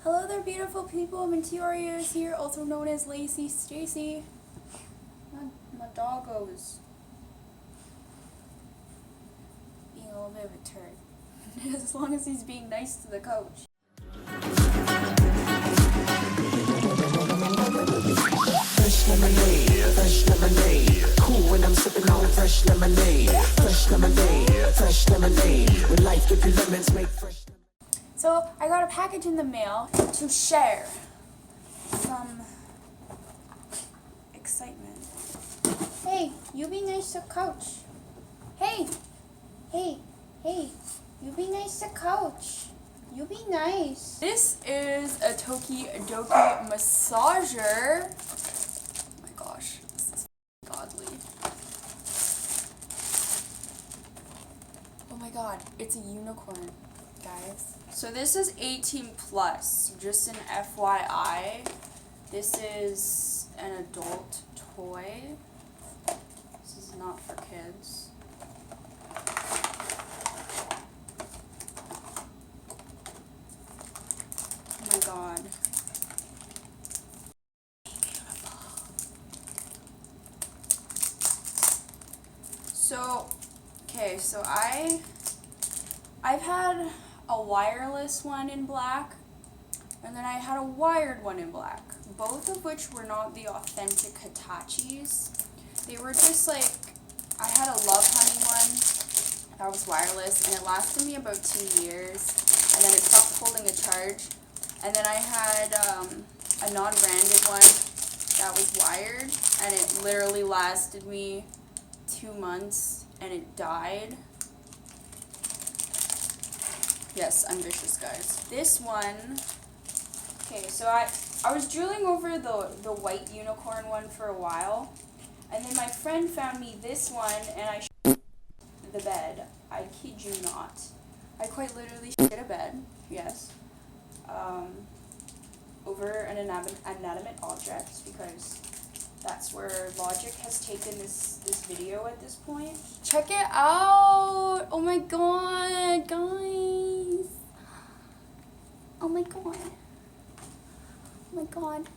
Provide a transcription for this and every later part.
Hello there, beautiful people. Mintyoreos here, also known as Lacey Stacy. My doggo is being a little bit of a turd. As long as he's being nice to the coach. Fresh lemonade, cool when I'm sipping on fresh lemonade. Fresh lemonade, with life give you lemons, make fresh lemonade. So, I got a package in the mail to share some excitement. Hey, you be nice to coach. Hey, you be nice to coach. You be nice. This is a TokiDoki massager. Oh my gosh, this is godly. Oh my god, it's a unicorn, guys. So this is 18 plus, just an FYI. This is an adult toy. This is not for kids. Oh my god. So, okay, so I've had a wireless one in black, and then I had a wired one in black, both of which were not the authentic Hitachis. They were just like, I had a Lovehoney one that was wireless, and it lasted me about 2 years, and then it stopped holding a charge. And then I had a non-branded one that was wired, and it literally lasted me 2 months, and it died. Yes, I'm vicious, guys. This one, okay, so I was drooling over the white unicorn one for a while, and then my friend found me this one, and I shit the bed. I kid you not. I quite literally shit a bed, yes, over an inanimate object, because that's where logic has taken this video at this point. Check it out! Oh my god, guys! Oh my god. Oh my god.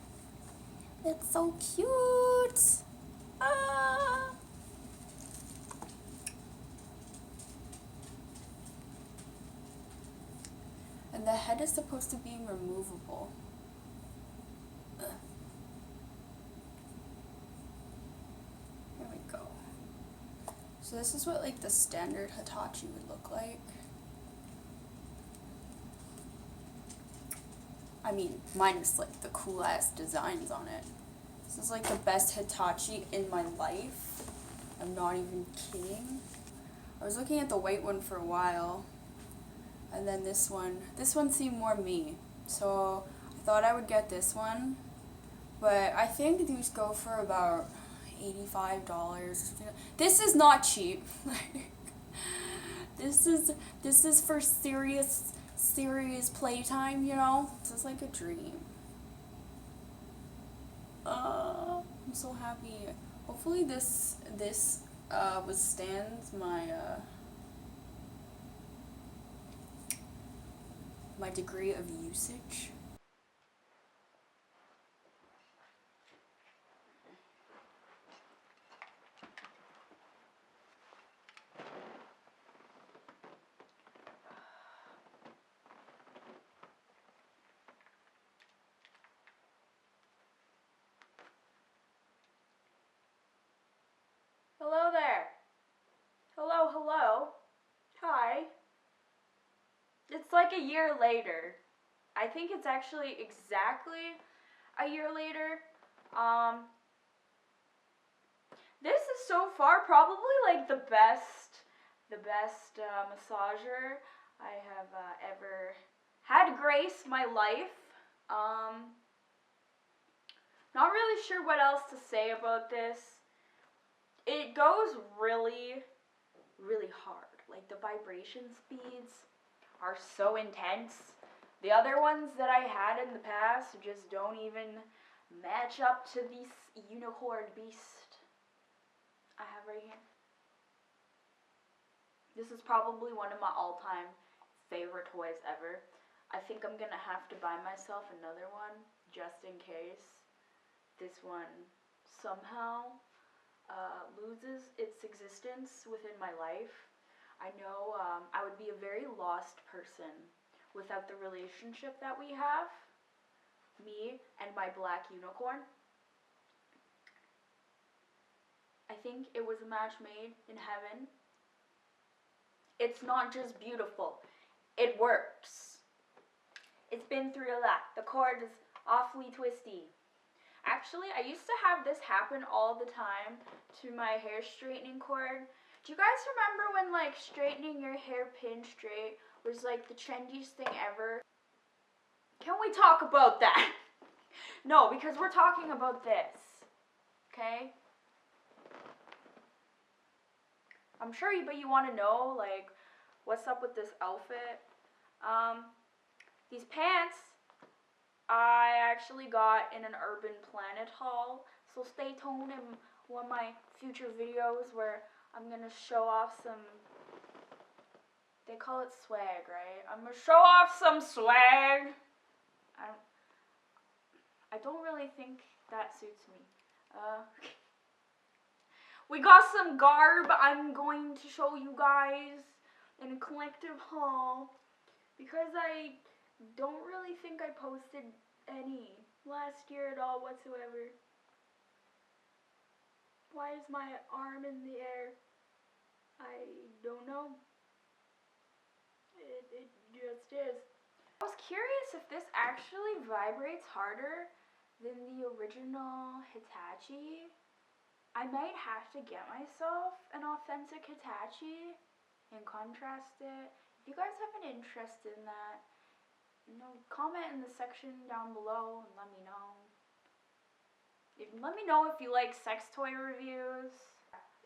That's so cute! Ah! And the head is supposed to be removable. Ugh. There we go. So this is what like the standard Hitachi would look like. I mean, minus like the cool ass designs on it. This is like the best Hitachi in my life. I'm not even kidding. I was looking at the white one for a while, and then this one seemed more me. So I thought I would get this one, but I think these go for about $85. This is not cheap. This is for serious playtime, you know? This is like a dream. I'm so happy. Hopefully this withstands my degree of usage. Hello there. Hello. Hi. It's like a year later. I think it's actually exactly a year later. This is so far probably like the best massager I have ever had graced my life. Not really sure what else to say about this. It goes really hard. Like the vibration speeds are so intense. The other ones that I had in the past just don't even match up to this unicorn beast I have right here. This is probably one of my all-time favorite toys ever. I think I'm gonna have to buy myself another one just in case this one somehow loses its existence within my life. I know I would be a very lost person without the relationship that we have, me and my black unicorn. I think it was a match made in heaven. It's not just beautiful, it works. It's been through a lot. The cord is awfully twisty. Actually, I used to have this happen all the time to my hair straightening cord. Do you guys remember when like straightening your hair pin straight was like the trendiest thing ever? Can we talk about that? No, because we're talking about this, okay? I'm sure you want to know like what's up with this outfit. These pants I actually got in an Urban Planet haul, so stay tuned in one of my future videos where I'm gonna show off some, they call it swag, right? I'm gonna show off some swag. I don't really think that suits me. We got some garb I'm going to show you guys in a collective haul because I don't really think I posted any last year at all whatsoever. Why is my arm in the air? I don't know. It just is. I was curious if this actually vibrates harder than the original Hitachi. I might have to get myself an authentic Hitachi and contrast it. If you guys have an interest in that, comment in the section down below and let me know. Let me know if you like sex toy reviews.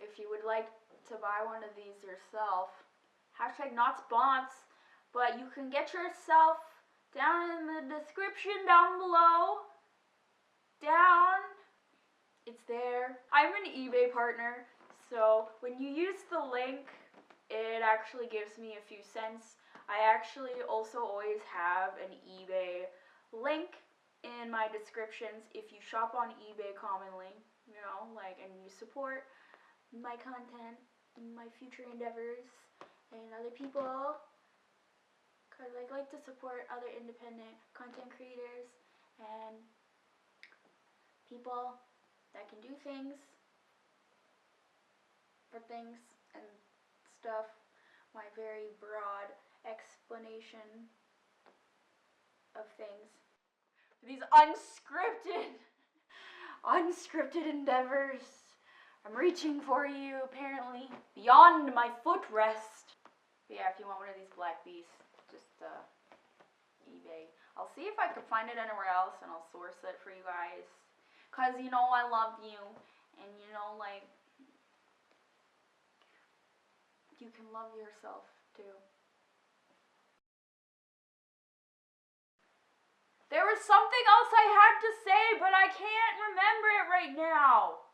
If you would like to buy one of these yourself. Hashtag not spons, but you can get yourself down in the description down below. It's there. I'm an eBay partner, so when you use the link, it actually gives me a few cents. I actually also always have an eBay link in my descriptions if you shop on eBay commonly, and you support my content, my future endeavors, and other people, because I like to support other independent content creators and people that can do things for things and stuff. My very broad explanation of things. These unscripted endeavors. I'm reaching for you, apparently, beyond my footrest. But yeah, if you want one of these black beasts, just eBay. I'll see if I can find it anywhere else, and I'll source it for you guys. Cause I love you, and you can love yourself too. There was something else I had to say, but I can't remember it right now.